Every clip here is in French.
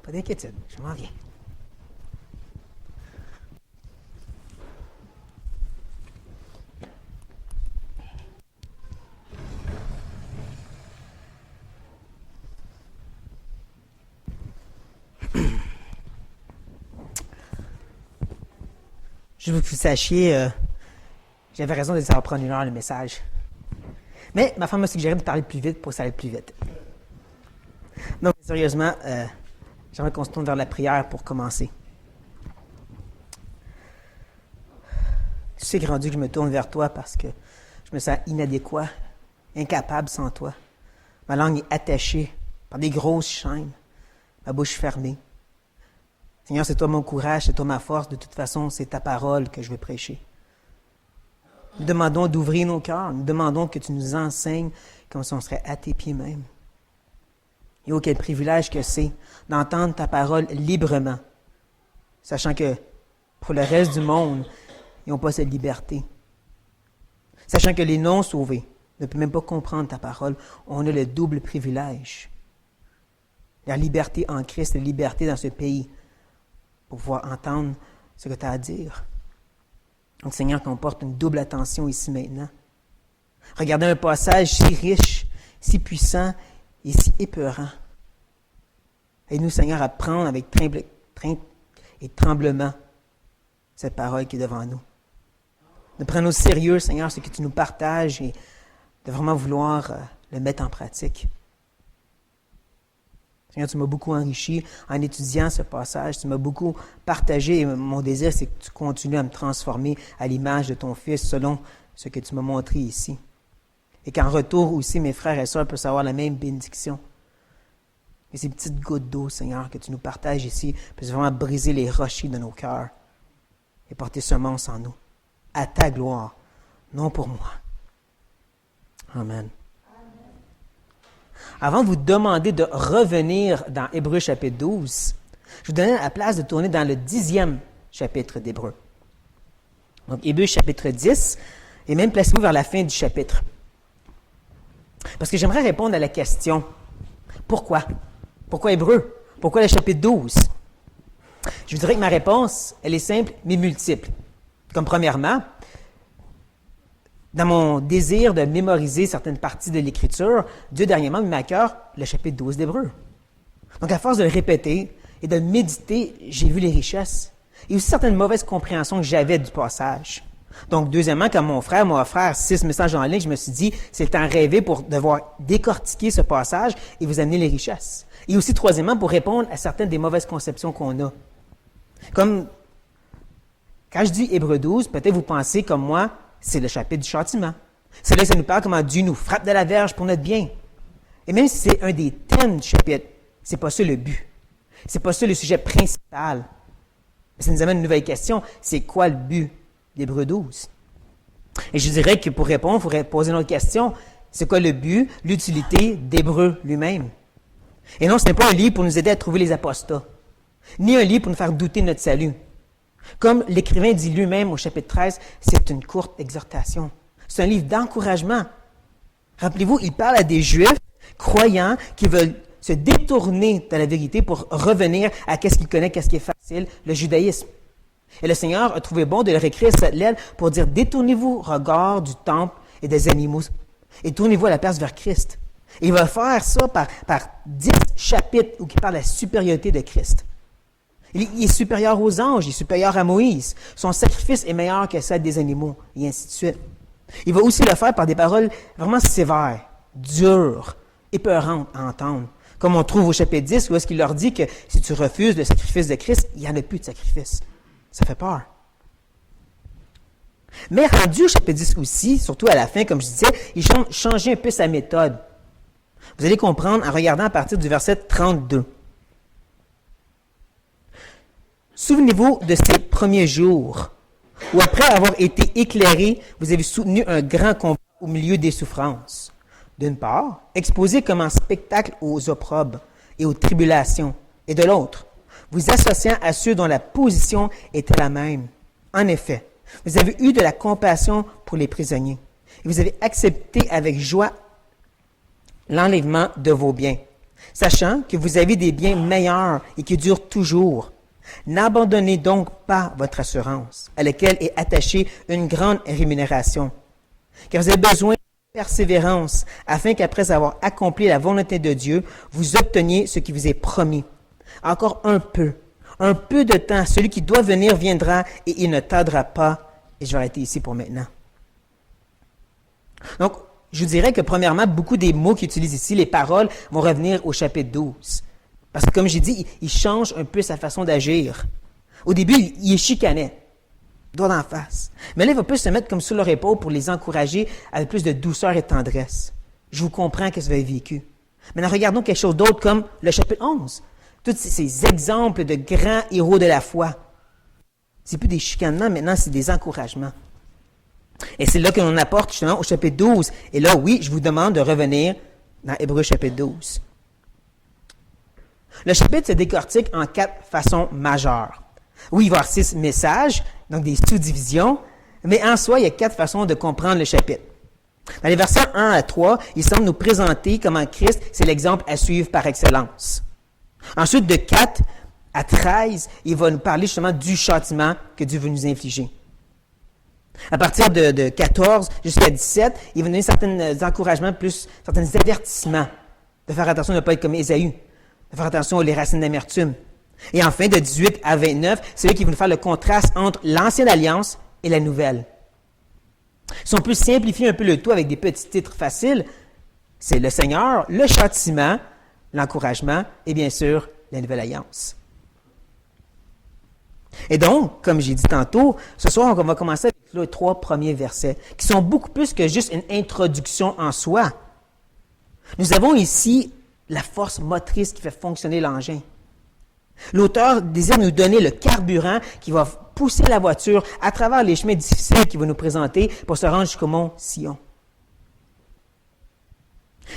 Pas d'inquiétude, je m'en viens. Je veux que vous sachiez, j'avais raison de savoir prendre 1 heure le message. Mais ma femme m'a suggéré de parler plus vite pour que ça aille plus vite. Donc, sérieusement, j'aimerais qu'on se tourne vers la prière pour commencer. Tu sais, grand Dieu, que je me tourne vers toi parce que je me sens inadéquat, incapable sans toi. Ma langue est attachée par des grosses chaînes, ma bouche fermée. Seigneur, c'est toi mon courage, c'est toi ma force. De toute façon, c'est ta parole que je veux prêcher. Nous demandons d'ouvrir nos cœurs. Nous demandons que tu nous enseignes comme si on serait à tes pieds même. Et oh, quel privilège que c'est d'entendre ta parole librement, sachant que pour le reste du monde, ils n'ont pas cette liberté. Sachant que les non-sauvés ne peuvent même pas comprendre ta parole, on a le double privilège. La liberté en Christ, la liberté dans ce pays, pour pouvoir entendre ce que tu as à dire. Donc, Seigneur, qu'on porte une double attention ici maintenant. Regardez un passage si riche, si puissant et si épeurant. Aide-nous, Seigneur, à prendre avec crainte et tremblement cette parole qui est devant nous. De prendre au sérieux, Seigneur, ce que tu nous partages et de vraiment vouloir le mettre en pratique. Seigneur, tu m'as beaucoup enrichi en étudiant ce passage. Tu m'as beaucoup partagé et mon désir, c'est que tu continues à me transformer à l'image de ton Fils selon ce que tu m'as montré ici. Et qu'en retour aussi, mes frères et sœurs peuvent avoir la même bénédiction. Et ces petites gouttes d'eau, Seigneur, que tu nous partages ici, puissent vraiment briser les rochers de nos cœurs et porter semence en nous. À ta gloire, non pour moi. Amen. Avant de vous demander de revenir dans Hébreux chapitre 12, je vous donne la place de tourner dans le 10e chapitre d'Hébreux. Donc, Hébreux chapitre 10, et même placez-vous vers la fin du chapitre. Parce que j'aimerais répondre à la question, pourquoi? Pourquoi Hébreux? Pourquoi le chapitre 12? Je vous dirais que ma réponse, elle est simple, mais multiple. Comme premièrement, dans mon désir de mémoriser certaines parties de l'Écriture, Dieu dernièrement mis à cœur le chapitre 12 d'Hébreux. Donc, à force de le répéter et de le méditer, j'ai vu les richesses et aussi certaines mauvaises compréhensions que j'avais du passage. Donc, deuxièmement, quand mon frère m'a offert 6 messages en ligne, je me suis dit, c'est le temps rêvé pour devoir décortiquer ce passage et vous amener les richesses. Et aussi, troisièmement, pour répondre à certaines des mauvaises conceptions qu'on a. Comme, quand je dis Hébreux 12, peut-être vous pensez comme moi, c'est le chapitre du châtiment. C'est là que ça nous parle comment Dieu nous frappe de la verge pour notre bien. Et même si c'est un des thèmes du chapitre, c'est pas ça le but. C'est pas ça le sujet principal. Ça nous amène une nouvelle question. C'est quoi le but d'Hébreux 12? Et je dirais que pour répondre, il faudrait poser une autre question. C'est quoi le but, l'utilité d'Hébreux lui-même? Et non, ce n'est pas un livre pour nous aider à trouver les apostats, ni un livre pour nous faire douter de notre salut. Comme l'écrivain dit lui-même au chapitre 13, c'est une courte exhortation. C'est un livre d'encouragement. Rappelez-vous, il parle à des Juifs croyants qui veulent se détourner de la vérité pour revenir à qu'est-ce qu'ils connaissent, qu'est-ce qui est facile, le judaïsme. Et le Seigneur a trouvé bon de leur écrire cette lettre pour dire, détournez-vous regard du temple et des animaux et tournez-vous à la place vers Christ. Et il va faire ça par 10 chapitres où il parle de la supériorité de Christ. Il est supérieur aux anges, il est supérieur à Moïse. Son sacrifice est meilleur que celle des animaux, et ainsi de suite. Il va aussi le faire par des paroles vraiment sévères, dures, épeurantes à entendre. Comme on trouve au chapitre 10, où est-ce qu'il leur dit que si tu refuses le sacrifice de Christ, il n'y en a plus de sacrifice. Ça fait peur. Mais rendu au chapitre 10 aussi, surtout à la fin, comme je disais, il changeait un peu sa méthode. Vous allez comprendre en regardant à partir du verset 32. Souvenez-vous de ces premiers jours, où après avoir été éclairés, vous avez soutenu un grand combat au milieu des souffrances. D'une part, exposé comme un spectacle aux opprobres et aux tribulations, et de l'autre, vous associant à ceux dont la position était la même. En effet, vous avez eu de la compassion pour les prisonniers, et vous avez accepté avec joie l'enlèvement de vos biens, sachant que vous avez des biens meilleurs et qui durent toujours. N'abandonnez donc pas votre assurance, à laquelle est attachée une grande rémunération, car vous avez besoin de persévérance, afin qu'après avoir accompli la volonté de Dieu, vous obteniez ce qui vous est promis. Encore un peu de temps, celui qui doit venir viendra et il ne tardera pas. Et je vais arrêter ici pour maintenant. Donc, je vous dirais que premièrement, beaucoup des mots qu'il utilise ici, les paroles, vont revenir au chapitre 12. Parce que comme j'ai dit, il change un peu sa façon d'agir. Au début, il est chicanait, doigt d'en face. Mais là, il va plus se mettre comme sur leur épaule pour les encourager avec plus de douceur et de tendresse. Je vous comprends que vous avez vécu. Maintenant, regardons quelque chose d'autre comme le chapitre 11. Tous ces exemples de grands héros de la foi. C'est plus des chicanements, maintenant, c'est des encouragements. Et c'est là que l'on apporte justement au chapitre 12. Et là, oui, je vous demande de revenir dans Hébreux chapitre 12. Le chapitre se décortique en 4 façons majeures. Oui, il va y avoir 6 messages, donc des sous-divisions, mais en soi, il y a 4 façons de comprendre le chapitre. Dans les versets 1 à 3, il semble nous présenter comment Christ, c'est l'exemple à suivre par excellence. Ensuite, de 4 à 13, il va nous parler justement du châtiment que Dieu veut nous infliger. À partir de 14 jusqu'à 17, il va nous donner certains encouragements, plus certains avertissements de faire attention de ne pas être comme Ésaü, de faire attention aux racines d'amertume. Et enfin, de 18 à 29, c'est là qu'il va nous faire le contraste entre l'ancienne alliance et la nouvelle. Si on peut simplifier un peu le tout avec des petits titres faciles, c'est le Seigneur, le châtiment, l'encouragement et bien sûr la nouvelle alliance. Et donc, comme j'ai dit tantôt, ce soir, on va commencer avec les 3 premiers versets, qui sont beaucoup plus que juste une introduction en soi. Nous avons ici la force motrice qui fait fonctionner l'engin. L'auteur désire nous donner le carburant qui va pousser la voiture à travers les chemins difficiles qu'il va nous présenter pour se rendre jusqu'au mont Sion.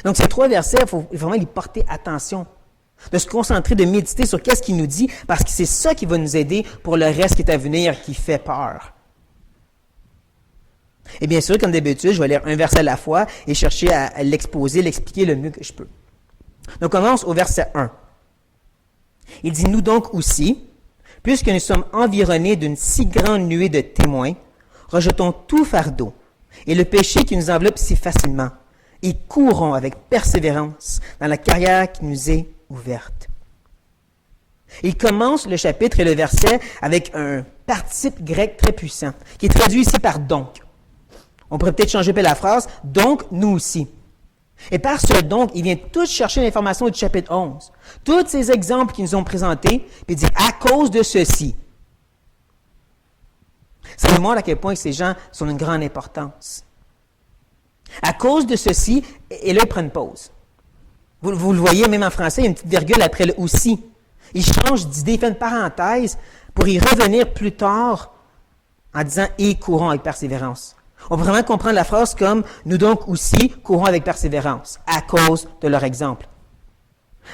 Donc, ces 3 versets, il faut vraiment y porter attention, de se concentrer, de méditer sur qu'est-ce qu'il nous dit, parce que c'est ça qui va nous aider pour le reste qui est à venir, qui fait peur. Et bien sûr, comme d'habitude, je vais lire un verset à la fois et chercher à l'exposer, l'expliquer le mieux que je peux. Donc, on commence au verset 1. Il dit, « Nous donc aussi, puisque nous sommes environnés d'une si grande nuée de témoins, rejetons tout fardeau et le péché qui nous enveloppe si facilement, et courons avec persévérance dans la carrière qui nous est ouverte. » Il commence le chapitre et le verset avec un participe grec très puissant, qui est traduit ici par « donc ». On pourrait peut-être changer un peu la phrase « donc nous aussi ». Et par ce « donc », il vient tout chercher l'information du chapitre 11. Tous ces exemples qu'ils nous ont présentés, puis il dit « à cause de ceci ». Ça nous montre à quel point ces gens sont d'une grande importance. À cause de ceci, et là, il prend une pause. Vous le voyez, même en français, il y a une petite virgule après le « aussi ». Il change d'idée, il fait une parenthèse pour y revenir plus tard en disant « et courons avec persévérance ». On peut vraiment comprendre la phrase comme « nous donc aussi courons avec persévérance » à cause de leur exemple.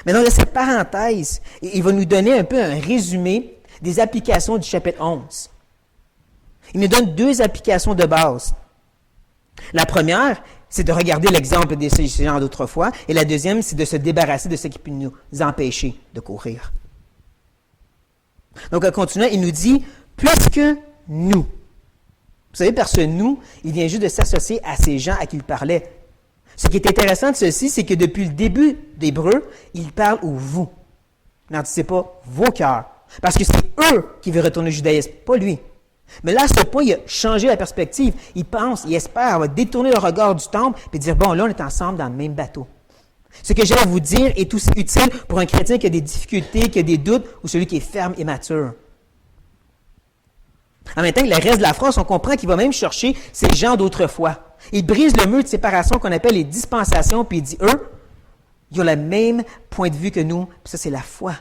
Mais donc, dans cette parenthèse, il va nous donner un peu un résumé des applications du chapitre 11. Il nous donne 2 applications de base. La première, c'est de regarder l'exemple des gens d'autrefois, et la deuxième, c'est de se débarrasser de ce qui peut nous empêcher de courir. Donc, en continuant, il nous dit « puisque nous ». Vous savez, parce que nous, il vient juste de s'associer à ces gens à qui il parlait. Ce qui est intéressant de ceci, c'est que depuis le début d'Hébreu, il parle au « vous ». N'anticipez pas vos cœurs. Parce que c'est eux qui veulent retourner au judaïsme, pas lui. Mais là, à ce point, il a changé la perspective. Il pense, il espère, il va détourner le regard du temple et dire, bon, là, on est ensemble dans le même bateau. Ce que j'ai à vous dire est aussi utile pour un chrétien qui a des difficultés, qui a des doutes, ou celui qui est ferme et mature. En même temps, le reste de la phrase, on comprend qu'il va même chercher ces gens d'autrefois. Il brise le mur de séparation qu'on appelle les dispensations, puis il dit, eux, ils ont le même point de vue que nous, puis ça, c'est la foi.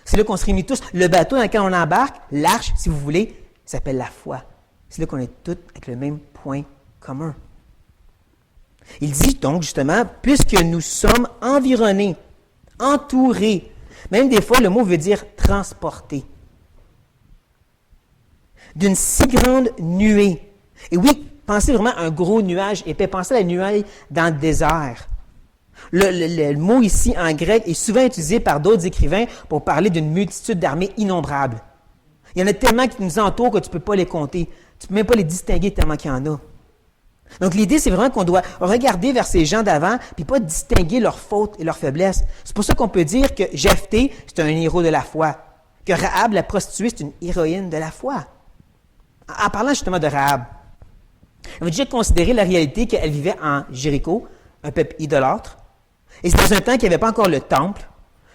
C'est là qu'on se réunit tous. Le bateau dans lequel on embarque, l'arche, si vous voulez, s'appelle la foi. C'est là qu'on est tous avec le même point commun. Il dit donc, justement, puisque nous sommes environnés, entourés, même des fois, le mot veut dire transporter, d'une si grande nuée. Et oui, pensez vraiment à un gros nuage épais. Pensez à la nuée dans le désert. Le mot ici en grec est souvent utilisé par d'autres écrivains pour parler d'une multitude d'armées innombrables. Il y en a tellement qui nous entourent que tu ne peux pas les compter. Tu ne peux même pas les distinguer tellement qu'il y en a. Donc l'idée, c'est vraiment qu'on doit regarder vers ces gens d'avant puis pas distinguer leurs fautes et leurs faiblesses. C'est pour ça qu'on peut dire que Jephthé, c'est un héros de la foi. Que Rahab, la prostituée, c'est une héroïne de la foi. En parlant justement de Rahab, on va déjà considérer la réalité qu'elle vivait en Jéricho, un peuple idolâtre. Et c'est dans un temps qu'il n'y avait pas encore le temple,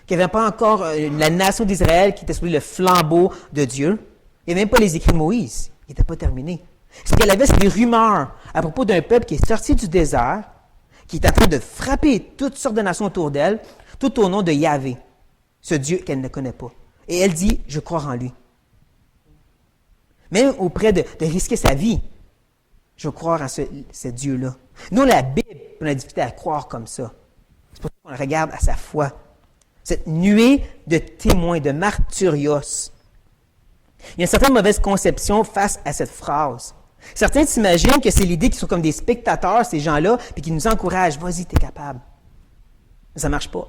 qu'il n'y avait pas encore la nation d'Israël qui était sous le flambeau de Dieu. Il n'y avait même pas les écrits de Moïse. Il n'était pas terminé. Ce qu'elle avait, c'est des rumeurs à propos d'un peuple qui est sorti du désert, qui est en train de frapper toutes sortes de nations autour d'elle, tout au nom de Yahvé, ce Dieu qu'elle ne connaît pas. Et elle dit, je crois en lui. Même auprès de risquer sa vie, je veux croire en ce Dieu-là. Nous, la Bible, on a difficulté à croire comme ça. C'est pour ça qu'on regarde à sa foi. Cette nuée de témoins, de martyrios. Il y a une certaine mauvaise conception face à cette phrase. Certains s'imaginent que c'est l'idée qu'ils sont comme des spectateurs, ces gens-là, puis qui nous encouragent. Vas-y, t'es capable. Mais ça ne marche pas.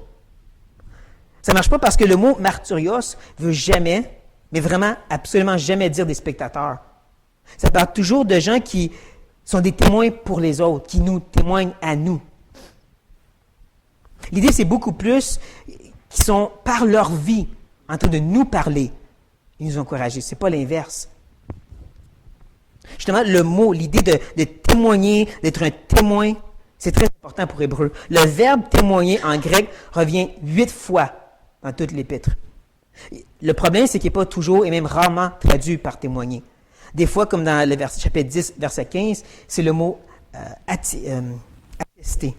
Ça ne marche pas parce que le mot martyrios veut jamais, mais vraiment absolument jamais dire des spectateurs. Ça parle toujours de gens qui sont des témoins pour les autres, qui nous témoignent à nous. L'idée, c'est beaucoup plus qui sont, par leur vie, en train de nous parler et nous encourager. Ce n'est pas l'inverse. Justement, le mot, l'idée de témoigner, d'être un témoin, c'est très important pour Hébreu. Le verbe témoigner en grec revient 8 fois dans toute l'Épître. Le problème, c'est qu'il n'est pas toujours et même rarement traduit par témoigner. Des fois, comme dans le chapitre 10, verset 15, c'est le mot attester.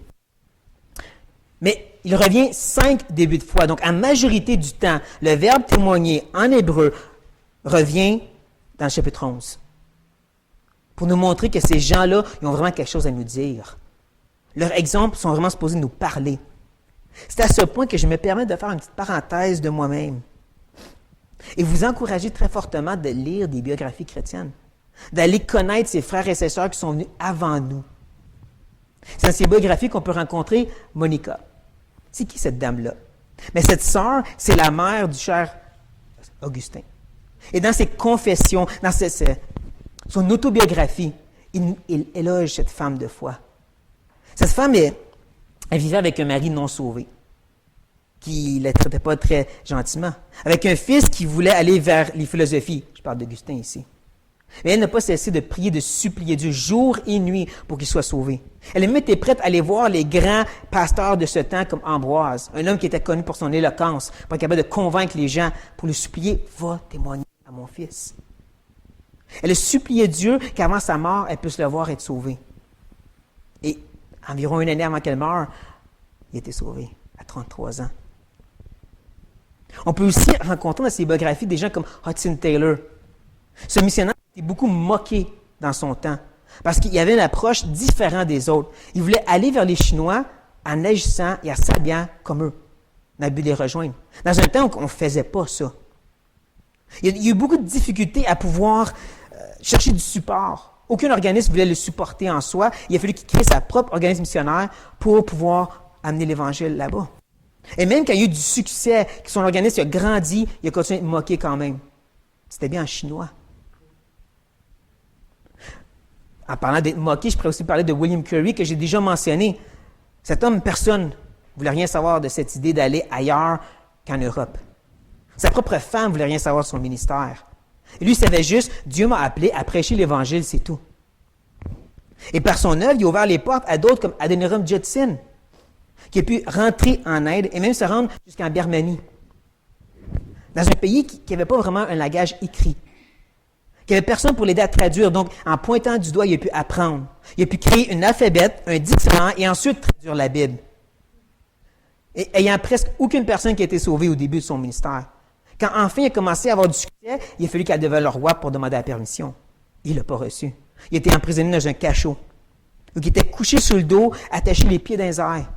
Mais il revient 5 des 8 fois. Donc, en majorité du temps, le verbe témoigner en hébreu revient dans le chapitre 11. Pour nous montrer que ces gens-là, ils ont vraiment quelque chose à nous dire. Leurs exemples sont vraiment supposés nous parler. C'est à ce point que je me permets de faire une petite parenthèse de moi-même. Et vous encourager très fortement de lire des biographies chrétiennes, d'aller connaître ces frères et ces sœurs qui sont venus avant nous. C'est dans ces biographies qu'on peut rencontrer Monica. C'est qui cette dame-là? Mais cette sœur, c'est la mère du cher Augustin. Et dans ses confessions, dans son autobiographie, il éloge cette femme de foi. Cette femme, elle vivait avec un mari non sauvé, qui ne la traitait pas très gentiment, avec un fils qui voulait aller vers les philosophies. Je parle d'Augustin ici. Mais elle n'a pas cessé de prier, de supplier Dieu jour et nuit pour qu'il soit sauvé. Elle même était prête à aller voir les grands pasteurs de ce temps comme Ambroise, un homme qui était connu pour son éloquence, pour être capable de convaincre les gens, pour lui supplier « Va témoigner à mon fils ». Elle a supplié Dieu qu'avant sa mort, elle puisse le voir être sauvé. Et environ une année avant qu'elle meure, il était sauvé à 33 ans. On peut aussi rencontrer dans ses biographies des gens comme Hudson Taylor. Ce missionnaire était beaucoup moqué dans son temps parce qu'il avait une approche différente des autres. Il voulait aller vers les Chinois en agissant et en s'habillant comme eux. On a pu les rejoindre. Dans un temps où on ne faisait pas ça. Il y a eu beaucoup de difficultés à pouvoir chercher du support. Aucun organisme ne voulait le supporter en soi. Il a fallu qu'il crée sa propre organisme missionnaire pour pouvoir amener l'Évangile là-bas. Et même quand il y a eu du succès, que son organisme a grandi, il a continué de moquer quand même. C'était bien en chinois. En parlant d'être moqué, je pourrais aussi parler de William Carey, que j'ai déjà mentionné. Cet homme, personne ne voulait rien savoir de cette idée d'aller ailleurs qu'en Europe. Sa propre femme ne voulait rien savoir de son ministère. Et lui, il savait juste, Dieu m'a appelé à prêcher l'Évangile, c'est tout. Et par son œuvre, il a ouvert les portes à d'autres comme Adoniram Judson, qui a pu rentrer en aide et même se rendre jusqu'en Birmanie. Dans un pays qui n'avait pas vraiment un langage écrit. Qui n'avait personne pour l'aider à traduire. Donc, en pointant du doigt, il a pu apprendre. Il a pu créer une alphabet, un dictionnaire et ensuite traduire la Bible. Et ayant presque aucune personne qui a été sauvée au début de son ministère. Quand enfin il a commencé à avoir du succès, il a fallu qu'elle devait le roi pour demander la permission. Il ne l'a pas reçu. Il était emprisonné dans un cachot. Donc, il était couché sur le dos, attaché les pieds dans les airs.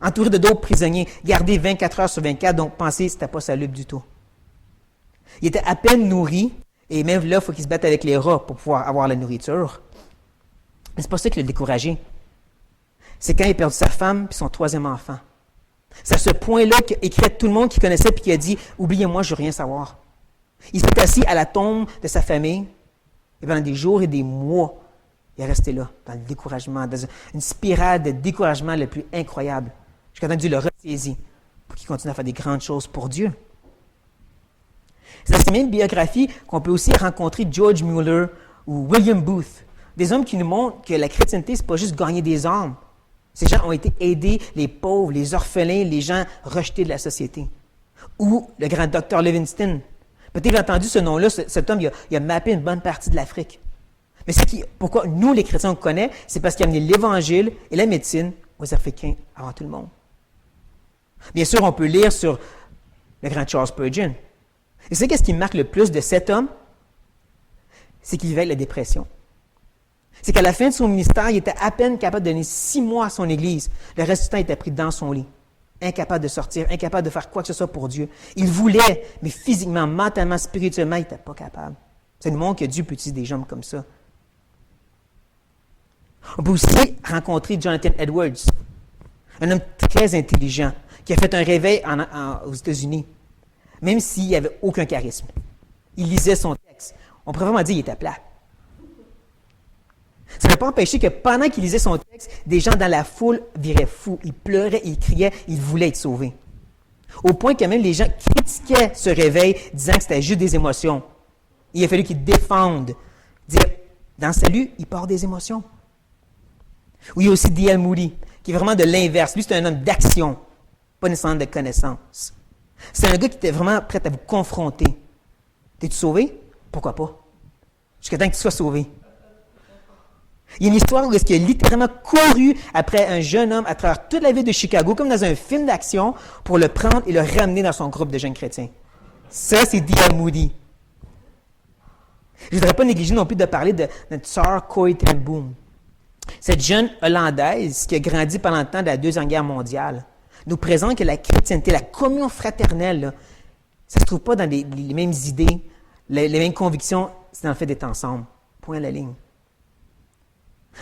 Entouré de d'autres prisonniers, gardé 24 heures sur 24, donc pensez que ce n'était pas sa lutte du tout. Il était à peine nourri, et même là, il faut qu'il se batte avec les rats pour pouvoir avoir la nourriture. Mais c'est pas ça qui l'a découragé. c'est quand il a perdu sa femme et son troisième enfant. C'est à ce point-là qu'il a écrit à tout le monde qu'il connaissait puis qu'il a dit « Oubliez-moi, je ne veux rien savoir ». Il s'est assis à la tombe de sa famille et pendant des jours et des mois, il est resté là, dans le découragement, dans une spirale de découragement le plus incroyable, jusqu'à temps que Dieu le ressaisit pour qu'il continue à faire des grandes choses pour Dieu. C'est dans ces mêmes biographies qu'on peut aussi rencontrer George Mueller ou William Booth, des hommes qui nous montrent que la chrétienté, ce n'est pas juste gagner des âmes. Ces gens ont été aidés, les pauvres, les orphelins, les gens rejetés de la société. Ou le grand docteur Livingstone. Peut-être que vous avez entendu ce nom-là, cet homme, il a mappé une bonne partie de l'Afrique. Mais pourquoi nous, les chrétiens, on le connaît, c'est parce qu'il a amené l'Évangile et la médecine aux Africains avant tout le monde. Bien sûr, on peut lire sur le grand Charles Spurgeon. Et c'est qu'est-ce qui marque le plus de cet homme? C'est qu'il vivait avec la dépression. C'est qu'à la fin de son ministère, il était à peine capable de donner 6 mois à son Église. Le reste du temps, il était pris dans son lit. Incapable de sortir, incapable de faire quoi que ce soit pour Dieu. Il voulait, mais physiquement, mentalement, spirituellement, il n'était pas capable. Ça nous montre que Dieu peut utiliser des gens comme ça. On peut aussi rencontrer Jonathan Edwards, un homme très intelligent, qui a fait un réveil aux États-Unis, même s'il n'y avait aucun charisme. Il lisait son texte. On pourrait vraiment dire qu'il était plat. Ça n'a pas empêché que pendant qu'il lisait son texte, des gens dans la foule viraient fous. Ils pleuraient, ils criaient, ils voulaient être sauvés. Au point que même les gens critiquaient ce réveil, disant que c'était juste des émotions. Il a fallu qu'ils défendent. Dire, dans le salut, il part des émotions. Ou il y a aussi D.L. Moody, qui est vraiment de l'inverse. Lui, c'est un homme d'action, pas nécessairement de connaissance. C'est un gars qui était vraiment prêt à vous confronter. T'es-tu sauvé? Pourquoi pas? Jusqu'à temps que tu sois sauvé. Il y a une histoire où il a littéralement couru après un jeune homme à travers toute la ville de Chicago, comme dans un film d'action, pour le prendre et le ramener dans son groupe de jeunes chrétiens. Ça, c'est D.L. Moody. Je ne voudrais pas négliger non plus de parler de Tsar Corrie ten Boom. Cette jeune Hollandaise qui a grandi pendant le temps de la Deuxième Guerre mondiale nous présente que la chrétienté, la communion fraternelle, là, ça ne se trouve pas dans les mêmes idées, les mêmes convictions, c'est dans le fait d'être ensemble. Point à la ligne.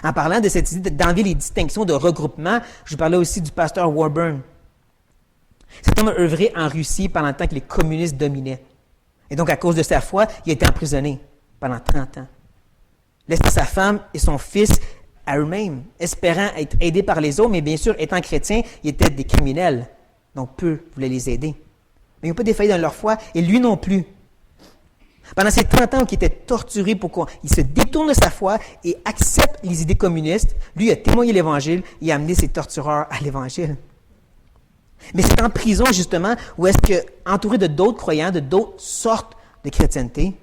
En parlant de cette idée d'enlever les distinctions de regroupement, je vous parlais aussi du pasteur Warburn. Cet homme a œuvré en Russie pendant le temps que les communistes dominaient. Et donc, à cause de sa foi, il a été emprisonné pendant 30 ans. Laissant sa femme et son fils à eux-mêmes, espérant être aidés par les autres, mais bien sûr, étant chrétiens, ils étaient des criminels. Donc, peu voulaient les aider. Mais ils n'ont pas défailli dans leur foi, et lui non plus. Pendant ces 30 ans qu'il était torturé pour qu'il se détourne de sa foi et accepte les idées communistes, lui a témoigné l'Évangile et a amené ses tortureurs à l'Évangile. Mais c'est en prison, justement, où est-ce que, entouré de d'autres croyants, de d'autres sortes de chrétienté,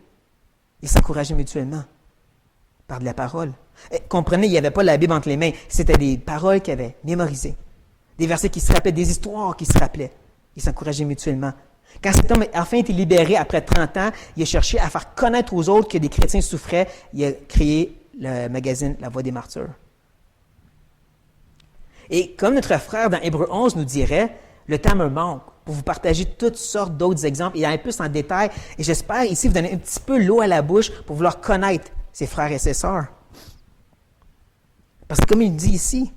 ils s'encourageaient mutuellement par de la parole. Et comprenez, il n'y avait pas la Bible entre les mains, c'était des paroles qu'ils avaient mémorisées, des versets qui se rappelaient, des histoires qui se rappelaient. Ils s'encourageaient mutuellement. Quand cet homme a enfin été libéré après 30 ans, il a cherché à faire connaître aux autres que des chrétiens souffraient. Il a créé le magazine La Voix des Martyrs. Et comme notre frère dans Hébreux 11 nous dirait, le temps me manque pour vous partager toutes sortes d'autres exemples et aller plus en détail. Et j'espère ici vous donner un petit peu l'eau à la bouche pour vouloir connaître ses frères et ses sœurs. Parce que comme il dit ici,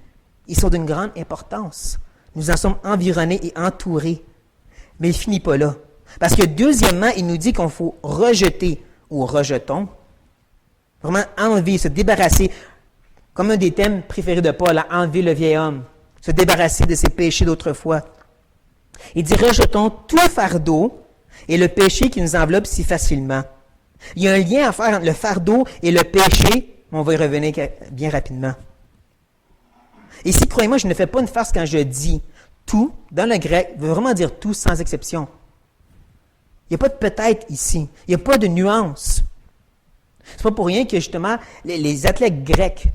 ils sont d'une grande importance. Nous en sommes environnés et entourés. Mais il ne finit pas là. Parce que deuxièmement, il nous dit qu'on faut rejeter ou rejetons, vraiment enlever, se débarrasser, comme un des thèmes préférés de Paul, enlever le vieil homme, se débarrasser de ses péchés d'autrefois. Il dit rejetons tout fardeau et le péché qui nous enveloppe si facilement. Il y a un lien à faire entre le fardeau et le péché, mais on va y revenir bien rapidement. Et ici, croyez-moi, je ne fais pas une farce quand je dis tout, dans le grec, veut vraiment dire tout sans exception. Il n'y a pas de peut-être ici. Il n'y a pas de nuance. C'est pas pour rien que, justement, les athlètes grecs,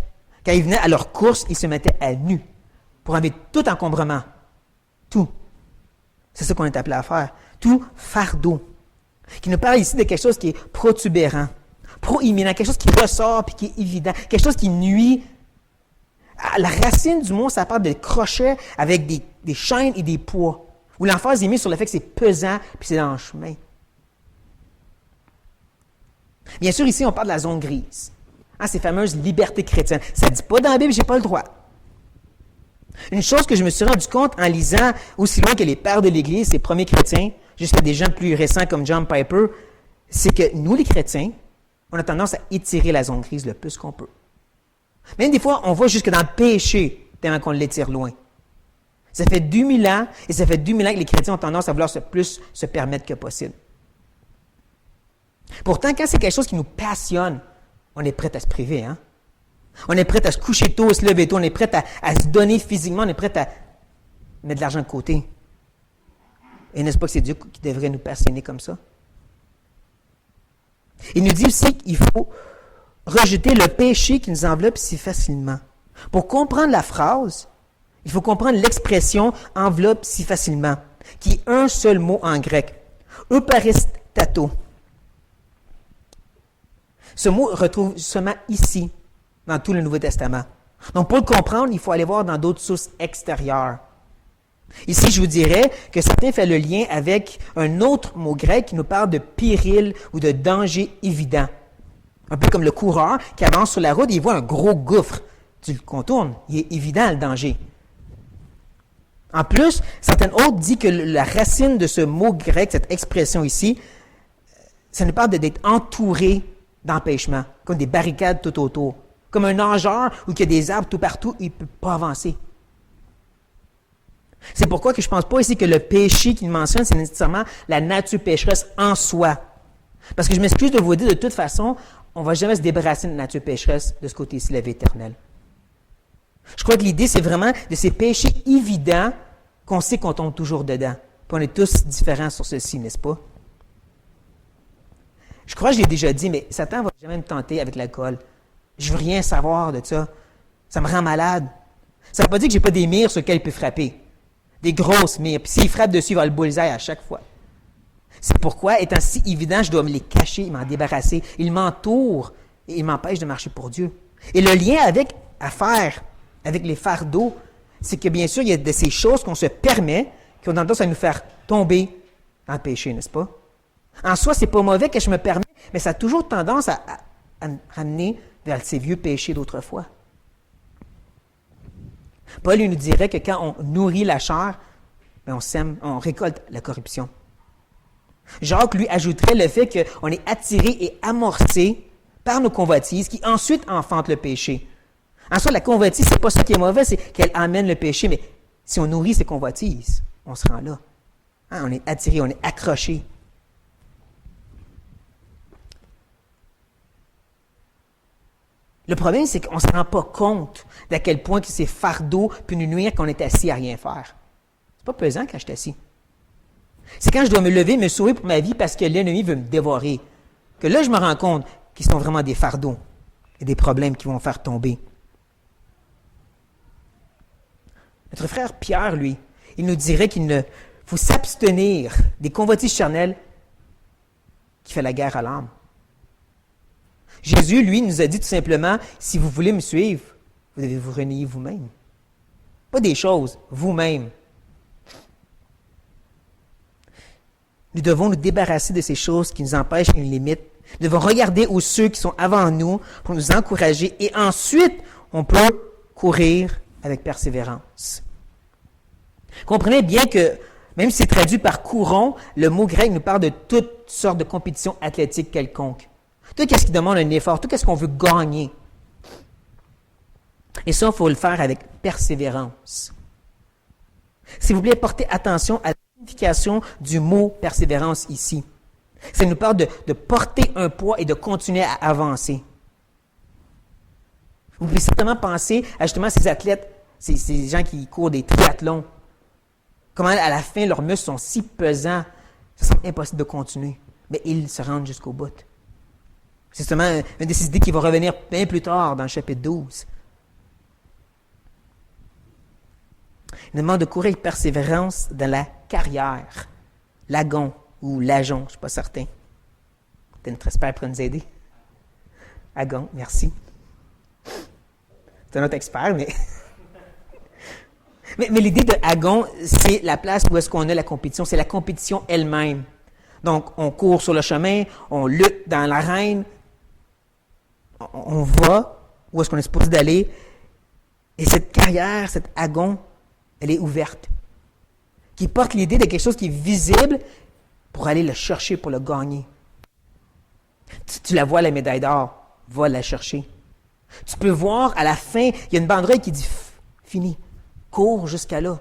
quand ils venaient à leur course, ils se mettaient à nu pour enlever tout encombrement. Tout. C'est ce qu'on est appelé à faire. Tout fardeau. Qui nous parle ici de quelque chose qui est protubérant, proéminent, quelque chose qui ressort et qui est évident, quelque chose qui nuit. À la racine du mot, ça parle de crochets avec des chaînes et des poids. Où l'emphase est mise sur le fait que c'est pesant puis c'est dans le chemin. Bien sûr, ici, on parle de la zone grise. Ces fameuses libertés chrétiennes. Ça ne dit pas dans la Bible, je n'ai pas le droit. Une chose que je me suis rendu compte en lisant aussi loin que les pères de l'Église, les premiers chrétiens, jusqu'à des gens plus récents comme John Piper, c'est que nous, les chrétiens, on a tendance à étirer la zone grise le plus qu'on peut. Même des fois, on va jusque dans le péché, tellement qu'on l'étire loin. Ça fait 2000 ans, et ça fait 2000 ans que les chrétiens ont tendance à vouloir plus se permettre que possible. Pourtant, quand c'est quelque chose qui nous passionne, on est prêt à se priver, hein? On est prêt à se coucher tôt, à se lever tôt, on est prêt à se donner physiquement, on est prêt à mettre de l'argent de côté. Et n'est-ce pas que c'est Dieu qui devrait nous passionner comme ça? Il nous dit aussi qu'il faut rejeter le péché qui nous enveloppe si facilement. Pour comprendre la phrase, il faut comprendre l'expression « enveloppe si facilement », qui est un seul mot en grec, « eucharistato ». Ce mot retrouve seulement ici, dans tout le Nouveau Testament. Donc, pour le comprendre, il faut aller voir dans d'autres sources extérieures. Ici, je vous dirais que certains font le lien avec un autre mot grec qui nous parle de péril ou de danger évident. Un peu comme le coureur qui avance sur la route et il voit un gros gouffre. Tu le contournes, il est évident le danger. En plus, certaines autres disent que la racine de ce mot grec, cette expression ici, ça nous parle d'être entouré d'empêchements, comme des barricades tout autour. Comme un nageur où il y a des arbres tout partout, il ne peut pas avancer. C'est pourquoi que je ne pense pas ici que le péché qu'il mentionne, c'est nécessairement la nature pécheresse en soi. Parce que je m'excuse de vous dire, de toute façon, on ne va jamais se débarrasser de la nature pécheresse de ce côté-ci, la vie éternelle. Je crois que l'idée, c'est vraiment de ces péchés évidents qu'on sait qu'on tombe toujours dedans. Puis on est tous différents sur ceci, n'est-ce pas? Je crois que je l'ai déjà dit, mais Satan ne va jamais me tenter avec l'alcool. Je ne veux rien savoir de ça. Ça me rend malade. Ça ne veut pas dire que je n'ai pas des mires sur lesquelles il peut frapper. Des grosses mires. Puis s'il frappe dessus, il va le bullseye à chaque fois. C'est pourquoi, étant si évident, je dois me les cacher, m'en débarrasser. Il m'entoure et il m'empêche de marcher pour Dieu. Et le lien à faire avec les fardeaux, c'est que bien sûr, il y a de ces choses qu'on se permet qui ont tendance à nous faire tomber dans le péché, n'est-ce pas? En soi, c'est pas mauvais que je me permets, mais ça a toujours tendance à me ramener vers ces vieux péchés d'autrefois. Paul lui nous dirait que quand on nourrit la chair, bien, on récolte la corruption. Jacques lui ajouterait le fait qu'on est attiré et amorcé par nos convoitises qui ensuite enfantent le péché. En soi, la convoitise, c'est pas ça qui est mauvais, c'est qu'elle amène le péché, mais si on nourrit ces convoitises, on se rend là. Hein, on est attiré, on est accroché. Le problème, c'est qu'on ne se rend pas compte d'à quel point que ces fardeaux peuvent nous nuire quand on est assis à rien faire. C'est pas pesant quand je suis assis. C'est quand je dois me lever, me sauver pour ma vie parce que l'ennemi veut me dévorer, que là, je me rends compte qu'ils sont vraiment des fardeaux et des problèmes qui vont faire tomber. Notre frère Pierre, lui, il nous dirait qu'il faut s'abstenir des convoitises charnelles qui fait la guerre à l'âme. Jésus, lui, nous a dit tout simplement, si vous voulez me suivre, vous devez vous renier vous-même. Pas des choses, vous-même. Nous devons nous débarrasser de ces choses qui nous empêchent une limite. Nous devons regarder aux ceux qui sont avant nous pour nous encourager et ensuite, on peut courir avec persévérance. Comprenez bien que, même si c'est traduit par courons, le mot grec nous parle de toutes sortes de compétitions athlétiques quelconques. Tout ce qui demande un effort, tout ce qu'on veut gagner. Et ça, il faut le faire avec persévérance. S'il vous plaît, portez attention à la signification du mot persévérance ici. Ça nous parle de porter un poids et de continuer à avancer. Vous pouvez certainement penser à justement ces athlètes, ces gens qui courent des triathlons. Comment à la fin, leurs muscles sont si pesants, ça semble impossible de continuer. Mais ils se rendent jusqu'au bout. C'est justement une de ces idées qui va revenir bien plus tard dans le chapitre 12. Il demande de courir avec persévérance dans la carrière. L'agon ou l'agon, je ne suis pas certain. Peut-être notre expert pour nous aider. Agon, merci. C'est un autre expert, mais... mais l'idée de agon, c'est la place où est-ce qu'on a la compétition. C'est la compétition elle-même. Donc, on court sur le chemin, on lutte dans l'arène, on va où est-ce qu'on est supposé d'aller, Et cette carrière, cet agon, elle est ouverte. Qui porte l'idée de quelque chose qui est visible pour aller le chercher, pour le gagner. Tu la vois, la médaille d'or, va la chercher. Tu peux voir, à la fin, il y a une banderole qui dit « Fini, cours jusqu'à là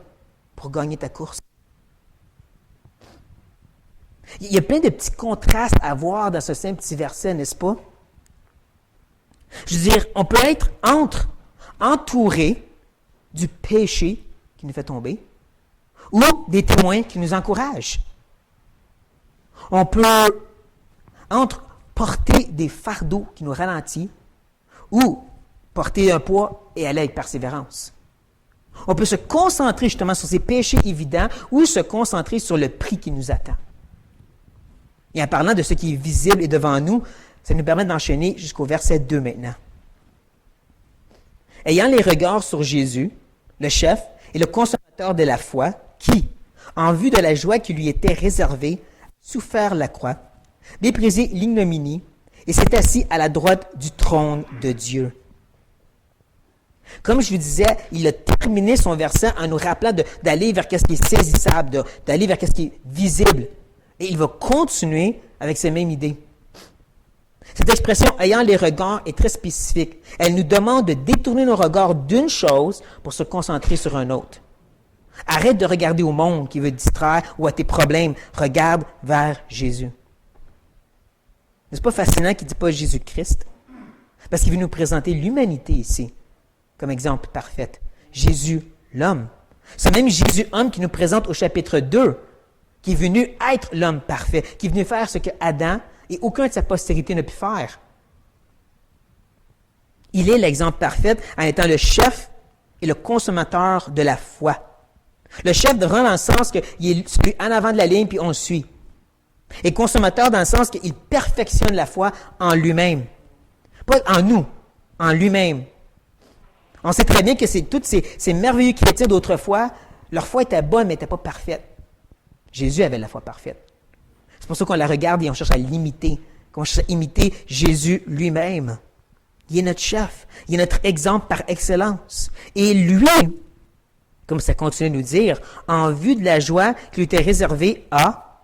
pour gagner ta course ». Il y a plein de petits contrastes à voir dans ce simple petit verset, n'est-ce pas? Je veux dire, on peut être entouré du péché qui nous fait tomber ou des témoins qui nous encouragent. On peut porter des fardeaux qui nous ralentissent ou porter un poids et aller avec persévérance. On peut se concentrer justement sur ces péchés évidents ou se concentrer sur le prix qui nous attend. Et en parlant de ce qui est visible et devant nous, ça nous permet d'enchaîner jusqu'au verset 2 maintenant. Ayant les regards sur Jésus, le chef et le consommateur de la foi, qui, en vue de la joie qui lui était réservée, a souffert la croix, méprisé l'ignominie et s'est assis à la droite du trône de Dieu. Comme je vous disais, il a terminé son verset en nous rappelant d'aller vers ce qui est saisissable, d'aller vers ce qui est visible. Et il va continuer avec ces mêmes idées. Cette expression « ayant les regards » est très spécifique. Elle nous demande de détourner nos regards d'une chose pour se concentrer sur un autre. Arrête de regarder au monde qui veut te distraire ou à tes problèmes. Regarde vers Jésus. N'est-ce pas fascinant qu'il ne dit pas Jésus-Christ? Parce qu'il veut nous présenter l'humanité ici comme exemple parfait. Jésus, l'homme. C'est même Jésus, homme, qui nous présente au chapitre 2, qui est venu être l'homme parfait, qui est venu faire ce que Adam et aucun de sa postérité n'a pu faire. Il est l'exemple parfait en étant le chef et le consommateur de la foi. Le chef vraiment dans le sens qu'il est celui en avant de la ligne puis on le suit. Et consommateur dans le sens qu'il perfectionne la foi en lui-même. Pas en nous, en lui-même. On sait très bien que tous ces merveilleux chrétiens d'autrefois, leur foi était bonne mais n'était pas parfaite. Jésus avait la foi parfaite. C'est pour ça qu'on la regarde et on cherche à l'imiter, qu'on cherche à imiter Jésus lui-même. Il est notre chef, il est notre exemple par excellence. Et lui, comme ça continue de nous dire, en vue de la joie qui lui était réservée à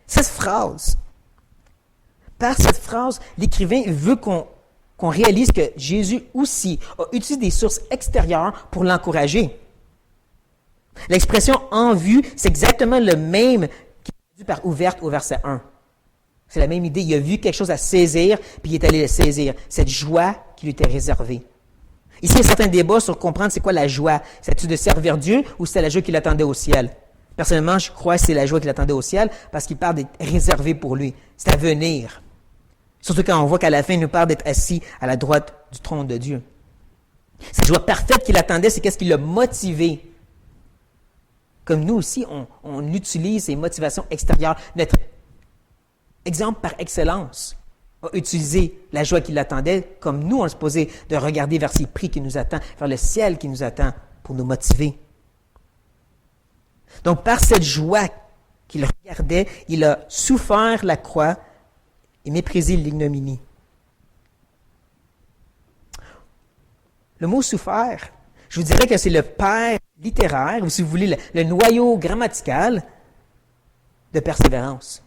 cette phrase. Par cette phrase, l'écrivain veut qu'on réalise que Jésus aussi a utilisé des sources extérieures pour l'encourager. L'expression « en vue », c'est exactement le même qui est traduit par « ouverte » au verset 1. C'est la même idée. Il a vu quelque chose à saisir, puis il est allé le saisir. Cette joie qui lui était réservée. Ici, il y a certains débats sur comprendre c'est quoi la joie. C'est-tu de servir Dieu ou c'est la joie qui l'attendait au ciel? Personnellement, je crois que c'est la joie qui l'attendait au ciel parce qu'il parle d'être réservé pour lui. C'est à venir. Surtout quand on voit qu'à la fin, il nous parle d'être assis à la droite du trône de Dieu. Cette joie parfaite qu'il attendait, c'est qu'est-ce qui l'a motivé. Comme nous aussi, on utilise ces motivations extérieures. Notre exemple par excellence a utilisé la joie qui l'attendait, comme nous, on se posait de regarder vers ces prix qui nous attend, vers le ciel qui nous attend pour nous motiver. Donc, par cette joie qu'il regardait, il a souffert la croix et méprisé l'ignominie. Le mot « souffert », je vous dirais que c'est le père littéraire, ou si vous voulez, le noyau grammatical de persévérance.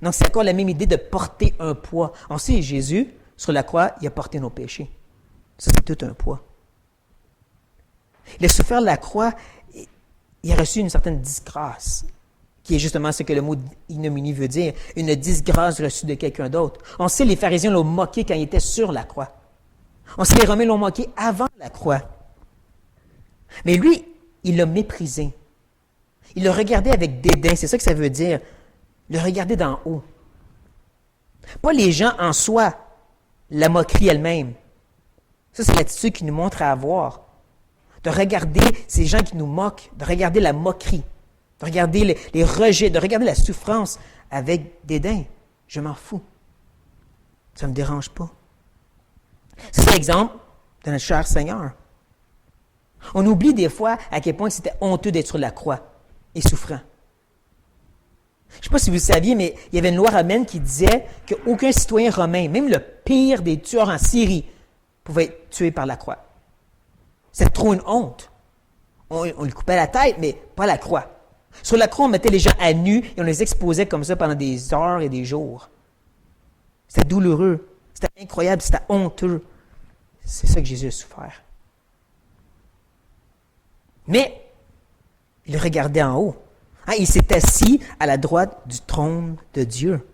Donc, c'est encore la même idée de porter un poids. On sait, Jésus, sur la croix, il a porté nos péchés. Ça, c'est tout un poids. Il a souffert la croix, il a reçu une certaine disgrâce, qui est justement ce que le mot ignominie veut dire, une disgrâce reçue de quelqu'un d'autre. On sait, les pharisiens l'ont moqué quand il était sur la croix. On sait, les Romains l'ont moqué avant la croix. Mais lui, il l'a méprisé. Il l'a regardé avec dédain, c'est ça que ça veut dire. Le regarder d'en haut. Pas les gens en soi, la moquerie elle-même. Ça, c'est l'attitude qu'il nous montre à avoir. De regarder ces gens qui nous moquent, de regarder la moquerie, de regarder les rejets, de regarder la souffrance avec dédain. Je m'en fous. Ça ne me dérange pas. C'est l'exemple de notre cher Seigneur. On oublie des fois à quel point c'était honteux d'être sur la croix et souffrant. Je ne sais pas si vous le saviez, mais il y avait une loi romaine qui disait qu'aucun citoyen romain, même le pire des tueurs en Syrie, pouvait être tué par la croix. C'était trop une honte. On lui coupait la tête, mais pas la croix. Sur la croix, on mettait les gens à nu et on les exposait comme ça pendant des heures et des jours. C'était douloureux, c'était incroyable, c'était honteux. C'est ça que Jésus a souffert. Mais il regardait en haut. Il s'est assis à la droite du trône de Dieu.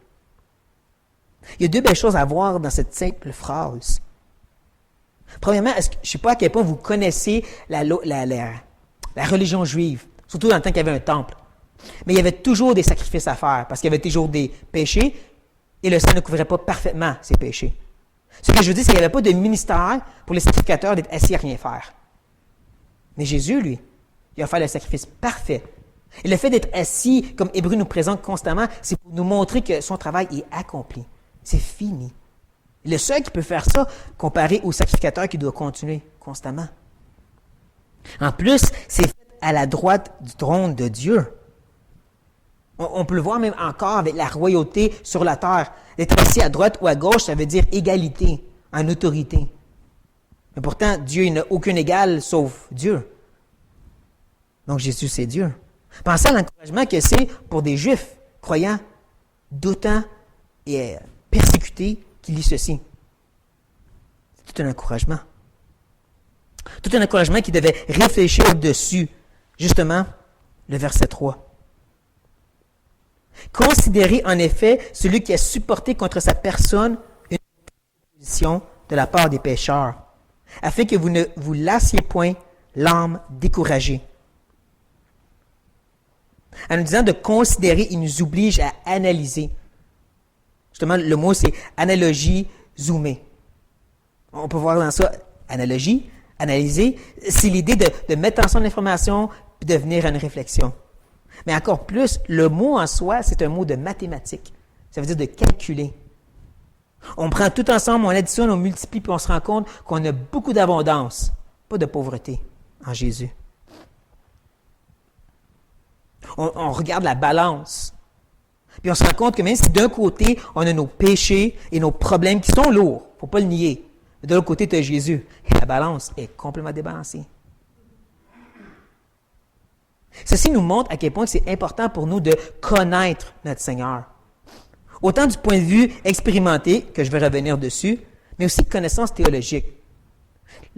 Il y a deux belles choses à voir dans cette simple phrase. Premièrement, je ne sais pas à quel point vous connaissez la religion juive, surtout dans le temps qu'il y avait un temple. Mais il y avait toujours des sacrifices à faire, parce qu'il y avait toujours des péchés, et le sang ne couvrait pas parfaitement ces péchés. Ce que je veux dire, c'est qu'il n'y avait pas de ministère pour les sacrificateurs d'être assis à rien faire. Mais Jésus, lui, il a fait le sacrifice parfait. Et le fait d'être assis, comme Hébreu nous présente constamment, c'est pour nous montrer que son travail est accompli. C'est fini. Le seul qui peut faire ça, comparé au sacrificateur qui doit continuer constamment. En plus, c'est fait à la droite du trône de Dieu. On peut le voir même encore avec la royauté sur la terre. D'être assis à droite ou à gauche, ça veut dire égalité en autorité. Mais pourtant, Dieu n'a aucun égal sauf Dieu. Donc Jésus, c'est Dieu. Pensez à l'encouragement que c'est pour des Juifs croyants, doutants et persécutés qui lisent ceci. C'est tout un encouragement. Tout un encouragement qui devait réfléchir dessus. Justement, le verset 3. Considérez en effet celui qui a supporté contre sa personne une opposition de la part des pécheurs, afin que vous ne vous lassiez point l'âme découragée. En nous disant de considérer, il nous oblige à analyser. Justement, le mot, c'est analogie zoomée. On peut voir dans ça, analogie, analyser, c'est l'idée de mettre ensemble l'information et de venir à une réflexion. Mais encore plus, le mot en soi, c'est un mot de mathématiques. Ça veut dire de calculer. On prend tout ensemble, on additionne, on multiplie, puis on se rend compte qu'on a beaucoup d'abondance, pas de pauvreté en Jésus. On regarde la balance. Puis on se rend compte que même si d'un côté, on a nos péchés et nos problèmes qui sont lourds, il ne faut pas le nier. Mais de l'autre côté, tu as Jésus. Et la balance est complètement débalancée. Ceci nous montre à quel point c'est important pour nous de connaître notre Seigneur. Autant du point de vue expérimenté, que je vais revenir dessus, mais aussi de connaissance théologique.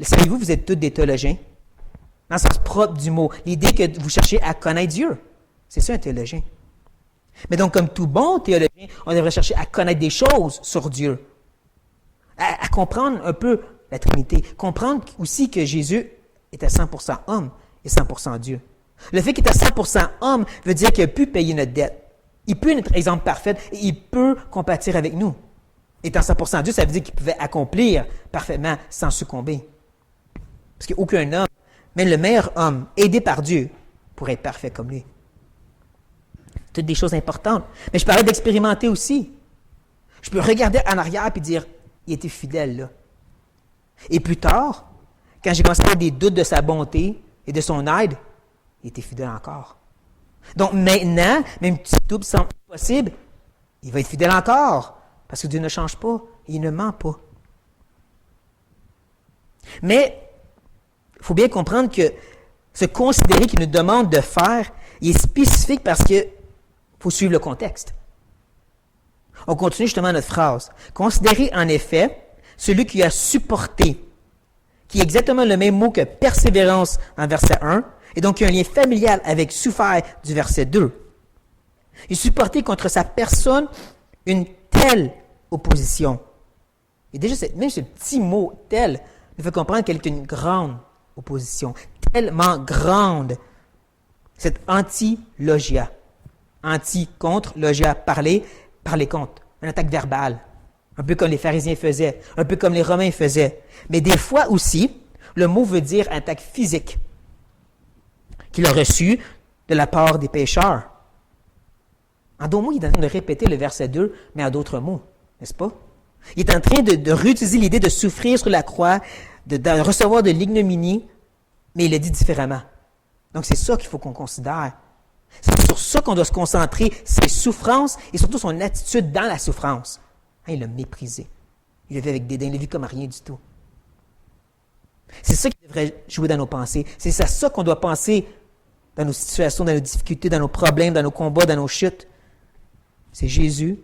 Savez-vous, vous êtes tous des théologiens? Dans le sens propre du mot. L'idée que vous cherchez à connaître Dieu. C'est ça un théologien. Mais donc, comme tout bon théologien, on devrait chercher à connaître des choses sur Dieu. À comprendre un peu la Trinité. Comprendre aussi que Jésus était 100% homme et 100% Dieu. Le fait qu'il est à 100% homme veut dire qu'il a pu payer notre dette. Il peut être notre exemple parfait et il peut compatir avec nous. Étant 100% Dieu, ça veut dire qu'il pouvait accomplir parfaitement sans succomber. Parce qu'il n'y a aucun homme, même le meilleur homme, aidé par Dieu, pourrait être parfait comme lui. Toutes des choses importantes. Mais je parlais d'expérimenter aussi. Je peux regarder en arrière et dire, il était fidèle là. Et plus tard, quand j'ai commencé à avoir des doutes de sa bonté et de son aide, il était fidèle encore. Donc maintenant, même si tout semble impossible, il va être fidèle encore. Parce que Dieu ne change pas, il ne ment pas. Mais il faut bien comprendre que ce considérer qu'il nous demande de faire, il est spécifique parce que faut suivre le contexte. On continue justement notre phrase. Considérez en effet celui qui a supporté, qui est exactement le même mot que persévérance en verset 1, et donc il y a un lien familial avec souffert du verset 2. Il supportait contre sa personne une telle opposition. Et déjà, même ce petit mot « tel » nous fait comprendre qu'elle est une grande opposition, tellement grande. Cette anti-logia. Anti-contre, logia, parler contre. Une attaque verbale. Un peu comme les pharisiens faisaient, un peu comme les Romains faisaient. Mais des fois aussi, le mot veut dire attaque physique qu'il a reçue de la part des pécheurs. En d'autres mots, il est en train de répéter le verset 2, mais en d'autres mots, n'est-ce pas? Il est en train de réutiliser l'idée de souffrir sur la croix, de recevoir de l'ignominie, mais il le dit différemment. Donc c'est ça qu'il faut qu'on considère. C'est sur ça qu'on doit se concentrer, ses souffrances et surtout son attitude dans la souffrance. Il l'a méprisé. Il le fait avec dédain, il l'a vu comme rien du tout. C'est ça qui devrait jouer dans nos pensées. C'est à ça qu'on doit penser dans nos situations, dans nos difficultés, dans nos problèmes, dans nos combats, dans nos chutes. C'est Jésus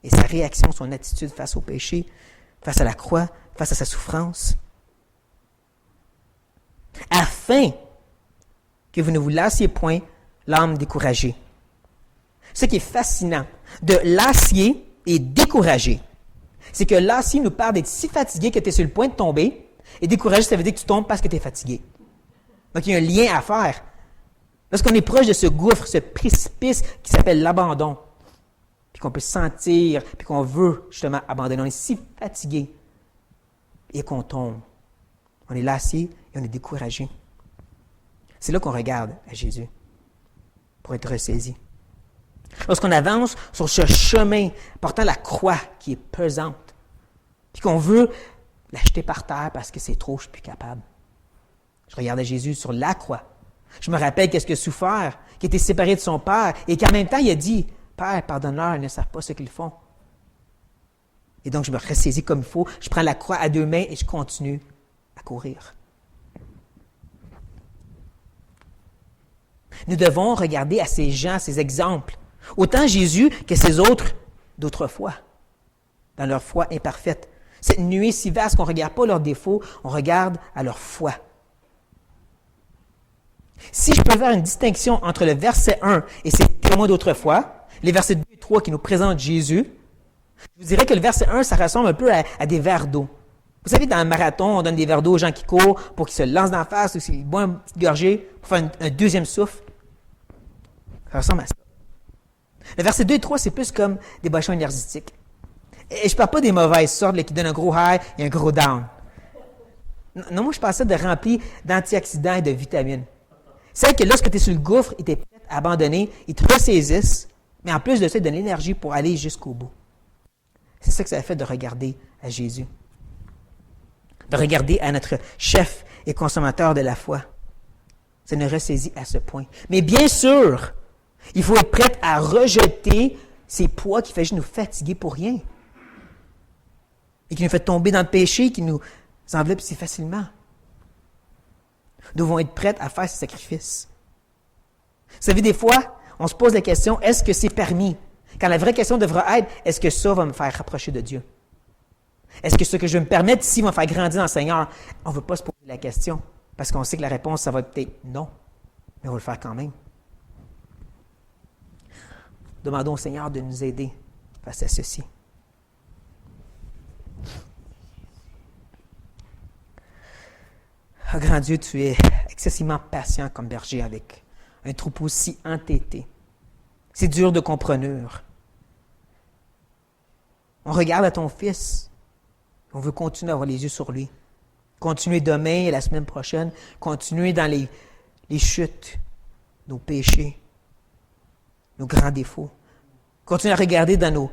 et sa réaction, son attitude face au péché, face à la croix, face à sa souffrance. Afin que vous ne vous lassiez point l'âme découragée. Ce qui est fascinant de lassier et découragé, c'est que lassier nous parle d'être si fatigué que tu es sur le point de tomber, et découragé, ça veut dire que tu tombes parce que tu es fatigué. Donc, il y a un lien à faire. Lorsqu'on est proche de ce gouffre, ce précipice qui s'appelle l'abandon, puis qu'on peut sentir, puis qu'on veut justement abandonner, on est si fatigué et qu'on tombe. On est lassé et on est découragé. C'est là qu'on regarde à Jésus pour être ressaisi. Lorsqu'on avance sur ce chemin portant la croix qui est pesante, puis qu'on veut la jeter par terre parce que c'est trop, je ne suis plus capable. Je regardais Jésus sur la croix. Je me rappelle qu'est-ce qu'il a souffert, qu'il était séparé de son Père, et qu'en même temps, il a dit, « Père, pardonne-leur, ils ne savent pas ce qu'ils font. » Et donc, je me ressaisis comme il faut, je prends la croix à deux mains et je continue à courir. Nous devons regarder à ces gens, ces exemples, autant Jésus que ces autres d'autrefois, dans leur foi imparfaite. Cette nuée si vaste qu'on ne regarde pas leurs défauts, on regarde à leur foi. Si je peux faire une distinction entre le verset 1 et ces témoins d'autrefois, les versets 2 et 3 qui nous présentent Jésus, je vous dirais que le verset 1, ça ressemble un peu à des verres d'eau. Vous savez, dans un marathon, on donne des verres d'eau aux gens qui courent pour qu'ils se lancent d'en face ou s'ils boivent une petite gorgée pour faire un deuxième souffle. Ça ressemble à ça. Le verset 2 et 3, c'est plus comme des boissons énergétiques. Et je ne parle pas des mauvaises sortes là, qui donnent un gros high et un gros down. Non, moi, je parlais de rempli d'antioxydants et de vitamines. C'est que lorsque tu es sur le gouffre, ils t'es prêt à abandonner, ils te ressaisissent, mais en plus de ça, ils donnent l'énergie pour aller jusqu'au bout. C'est ça que ça a fait de regarder à Jésus. De regarder à notre chef et consommateur de la foi. Ça nous ressaisit à ce point. Mais bien sûr, il faut être prêt à rejeter ces poids qui fait juste nous fatiguer pour rien. Et qui nous fait tomber dans le péché, qui nous enveloppe si facilement. Nous devons être prêts à faire ces sacrifices. Vous savez, des fois, on se pose la question, est-ce que c'est permis? Quand la vraie question devra être, est-ce que ça va me faire rapprocher de Dieu? Est-ce que ce que je vais me permettre ici va me faire grandir dans le Seigneur? On ne veut pas se poser la question, parce qu'on sait que la réponse, ça va être peut-être non. Mais on va le faire quand même. Demandons au Seigneur de nous aider face à ceci. Oh, grand Dieu, tu es excessivement patient comme berger avec un troupeau si entêté. C'est dur de comprendre. On regarde à ton Fils. On veut continuer à avoir les yeux sur lui. Continuer demain et la semaine prochaine. Continuer dans les chutes, nos péchés, nos grands défauts. Continuer à regarder dans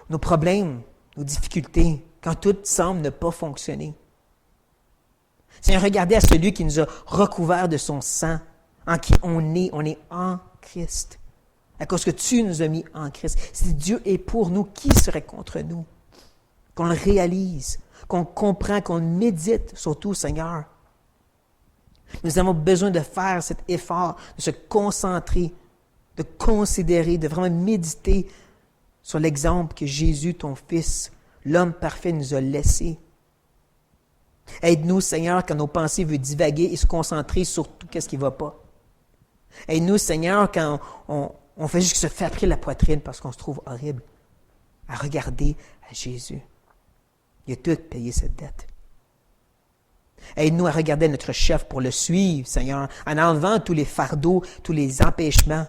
nos problèmes, nos difficultés, quand tout semble ne pas fonctionner. Seigneur, regardez à celui qui nous a recouverts de son sang, en qui on est en Christ. À cause que tu nous as mis en Christ. Si Dieu est pour nous, qui serait contre nous? Qu'on le réalise, qu'on comprend, qu'on médite surtout, Seigneur. Nous avons besoin de faire cet effort, de se concentrer, de considérer, de vraiment méditer sur l'exemple que Jésus, ton Fils, l'homme parfait, nous a laissé. Aide-nous, Seigneur, quand nos pensées veulent divaguer et se concentrer sur tout ce qui ne va pas. Aide-nous, Seigneur, quand on fait juste se faire pris la poitrine parce qu'on se trouve horrible, à regarder à Jésus. Il a tout payé cette dette. Aide-nous à regarder notre chef pour le suivre, Seigneur, en enlevant tous les fardeaux, tous les empêchements,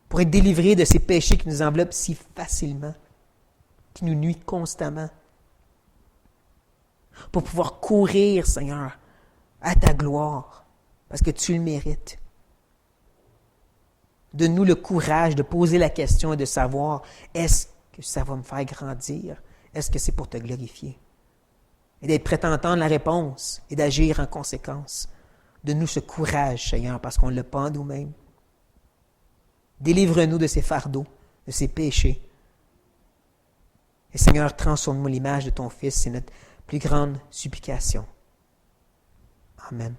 pour être délivrés de ces péchés qui nous enveloppent si facilement, qui nous nuisent constamment. Pour pouvoir courir, Seigneur, à ta gloire, parce que tu le mérites. Donne-nous le courage de poser la question et de savoir, est-ce que ça va me faire grandir? Est-ce que c'est pour te glorifier? Et d'être prêt à entendre la réponse et d'agir en conséquence. Donne-nous ce courage, Seigneur, parce qu'on ne l'a pas en nous-mêmes. Délivre-nous de ces fardeaux, de ces péchés. Et Seigneur, transforme-nous l'image de ton Fils. C'est notre plus grande supplication. Amen.